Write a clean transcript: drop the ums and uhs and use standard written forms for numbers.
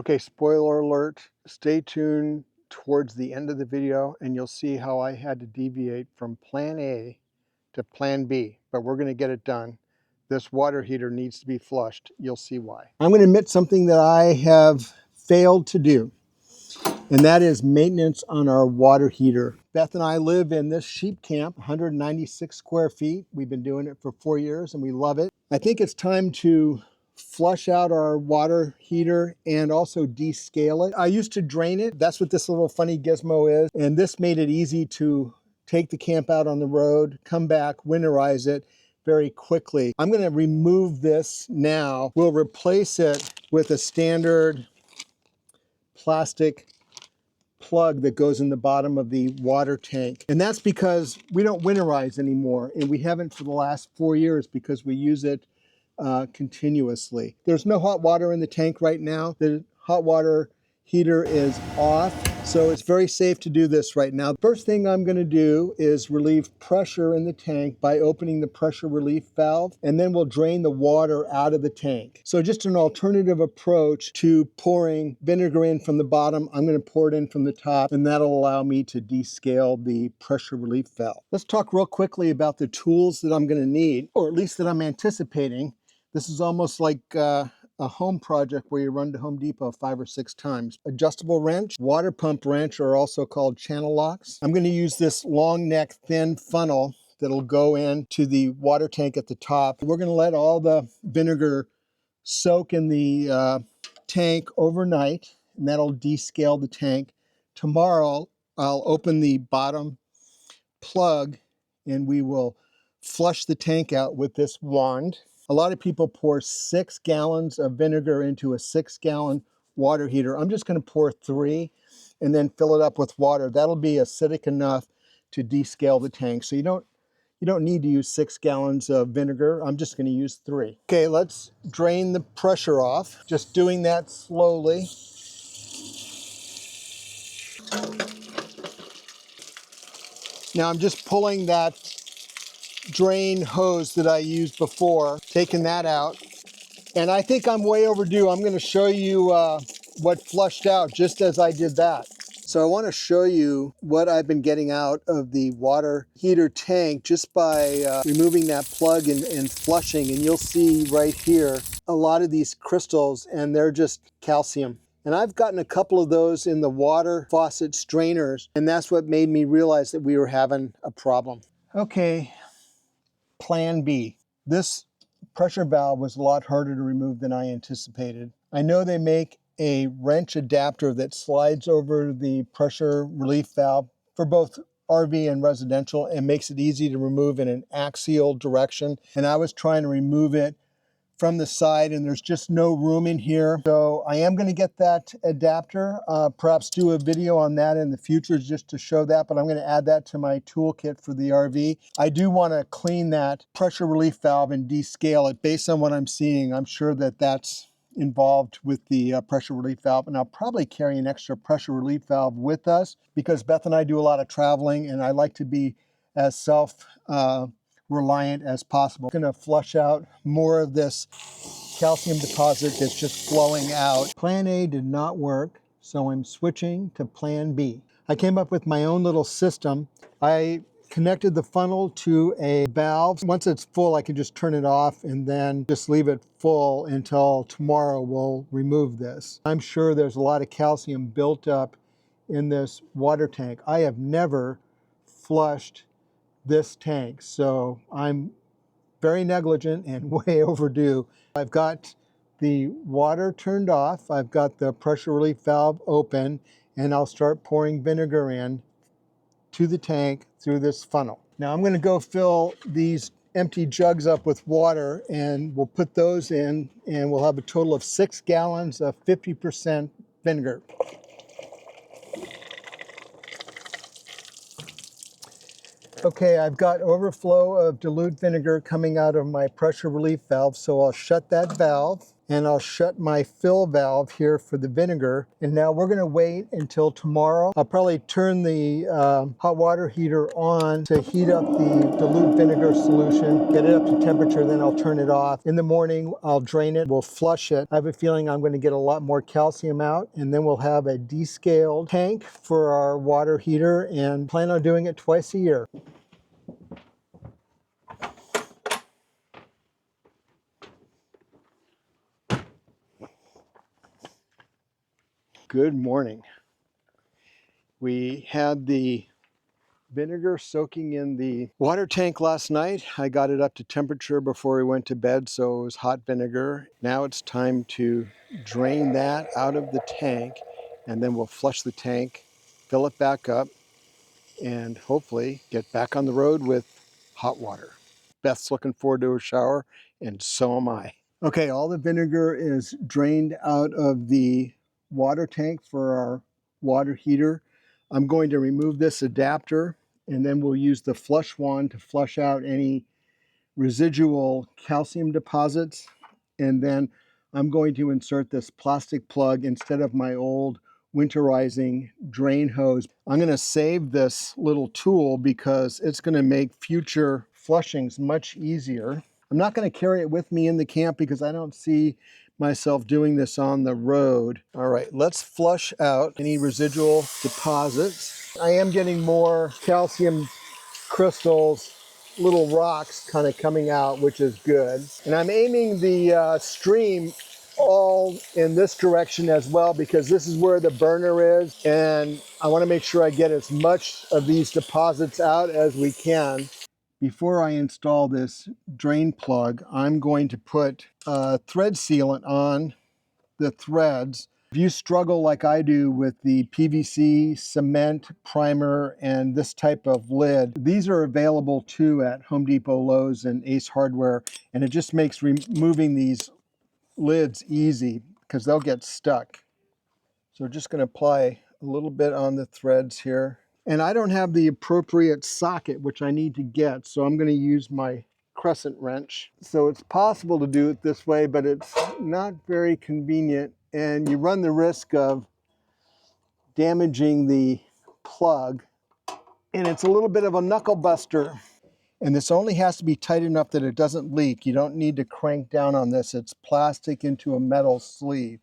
Okay, spoiler alert, stay tuned towards the end of the video and you'll see how I had to deviate from plan A to plan B, but we're gonna get it done. This water heater needs to be flushed. You'll see why. I'm gonna admit something that I have failed to do, and that is maintenance on our water heater. Beth and I live in this sheep camp, 196 square feet. We've been doing it for 4 years and we love it. I think it's time to flush out our water heater and also descale it. I used to drain it. That's what this little funny gizmo is. And this made it easy to take the camp out on the road, come back, winterize it very quickly. I'm going to remove this now. We'll replace it with a standard plastic plug that goes in the bottom of the water tank. And that's because we don't winterize anymore, and we haven't for the last 4 years because we use it continuously. There's no hot water in the tank right now. The hot water heater is off, so it's very safe to do this right now. First thing I'm going to do is relieve pressure in the tank by opening the pressure relief valve, and then we'll drain the water out of the tank. So just an alternative approach to pouring vinegar in from the bottom. I'm going to pour it in from the top, and that'll allow me to descale the pressure relief valve. Let's talk real quickly about the tools that I'm going to need, or at least that I'm anticipating. This is almost like a home project where you run to Home Depot 5 or 6 times. Adjustable wrench, water pump wrench, are also called channel locks. I'm going to use this long neck thin funnel that'll go into the water tank at the top. We're going to let all the vinegar soak in the tank overnight, and that'll descale the tank. Tomorrow I'll open the bottom plug and we will flush the tank out with this wand. A lot of people pour 6 gallons of vinegar into a 6-gallon water heater. I'm just going to pour 3 and then fill it up with water. That'll be acidic enough to descale the tank. So you don't need to use 6 gallons of vinegar. I'm just going to use 3. Okay, let's drain the pressure off. Just doing that slowly. Now I'm just pulling that drain hose that I used before, taking that out. And I think I'm way overdue. I'm going to show you what flushed out just as I did that. So I want to show you what I've been getting out of the water heater tank just by removing that plug and flushing. And you'll see right here a lot of these crystals, and they're just calcium. And I've gotten a couple of those in the water faucet strainers, and that's what made me realize that we were having a problem. Okay, plan B. This pressure valve was a lot harder to remove than I anticipated. I know they make a wrench adapter that slides over the pressure relief valve for both RV and residential and makes it easy to remove in an axial direction. And I was trying to remove it from the side, and there's just no room in here. So I am going to get that adapter, perhaps do a video on that in the future just to show that, but I'm going to add that to my toolkit for the RV. I do want to clean that pressure relief valve and descale it. Based on what I'm seeing, I'm sure that that's involved with the pressure relief valve, and I'll probably carry an extra pressure relief valve with us because Beth and I do a lot of traveling, and I like to be as reliant as possible. I'm going to flush out more of this calcium deposit that's just flowing out. Plan A did not work, so I'm switching to plan B. I came up with my own little system. I connected the funnel to a valve. Once it's full, I can just turn it off and then just leave it full until tomorrow we'll remove this. I'm sure there's a lot of calcium built up in this water tank. I have never flushed this tank, so I'm very negligent and way overdue. I've got the water turned off, I've got the pressure relief valve open, and I'll start pouring vinegar in to the tank through this funnel. Now I'm going to go fill these empty jugs up with water, and we'll put those in, and we'll have a total of 6 gallons of 50% vinegar. Okay, I've got overflow of dilute vinegar coming out of my pressure relief valve, so I'll shut that valve and I'll shut my fill valve here for the vinegar. And now we're gonna wait until tomorrow. I'll probably turn the hot water heater on to heat up the dilute vinegar solution, get it up to temperature, then I'll turn it off. In the morning, I'll drain it, we'll flush it. I have a feeling I'm gonna get a lot more calcium out, and then we'll have a descaled tank for our water heater and plan on doing it twice a year. Good morning. We had the vinegar soaking in the water tank last night. I got it up to temperature before we went to bed, so it was hot vinegar. Now it's time to drain that out of the tank, and then we'll flush the tank, fill it back up, and hopefully get back on the road with hot water. Beth's looking forward to a shower, and so am I. Okay, all the vinegar is drained out of the water tank for our water heater. I'm going to remove this adapter, and then we'll use the flush wand to flush out any residual calcium deposits. And then I'm going to insert this plastic plug instead of my old winterizing drain hose. I'm going to save this little tool because it's going to make future flushings much easier. I'm not going to carry it with me in the camp because I don't see myself doing this on the road. All right, let's flush out any residual deposits. I am getting more calcium crystals, little rocks kind of coming out, which is good. And I'm aiming the stream all in this direction as well because this is where the burner is, and I want to make sure I get as much of these deposits out as we can. Before I install this drain plug, I'm going to put thread sealant on the threads. If you struggle like I do with the PVC, cement, primer, and this type of lid, these are available too at Home Depot, Lowe's, and Ace Hardware, and it just makes removing these lids easy because they'll get stuck. So we're just going to apply a little bit on the threads here. And I don't have the appropriate socket, which I need to get, so I'm going to use my crescent wrench. So it's possible to do it this way, but it's not very convenient, and you run the risk of damaging the plug, and it's a little bit of a knuckle buster. And this only has to be tight enough that it doesn't leak. You don't need to crank down on this. It's plastic into a metal sleeve.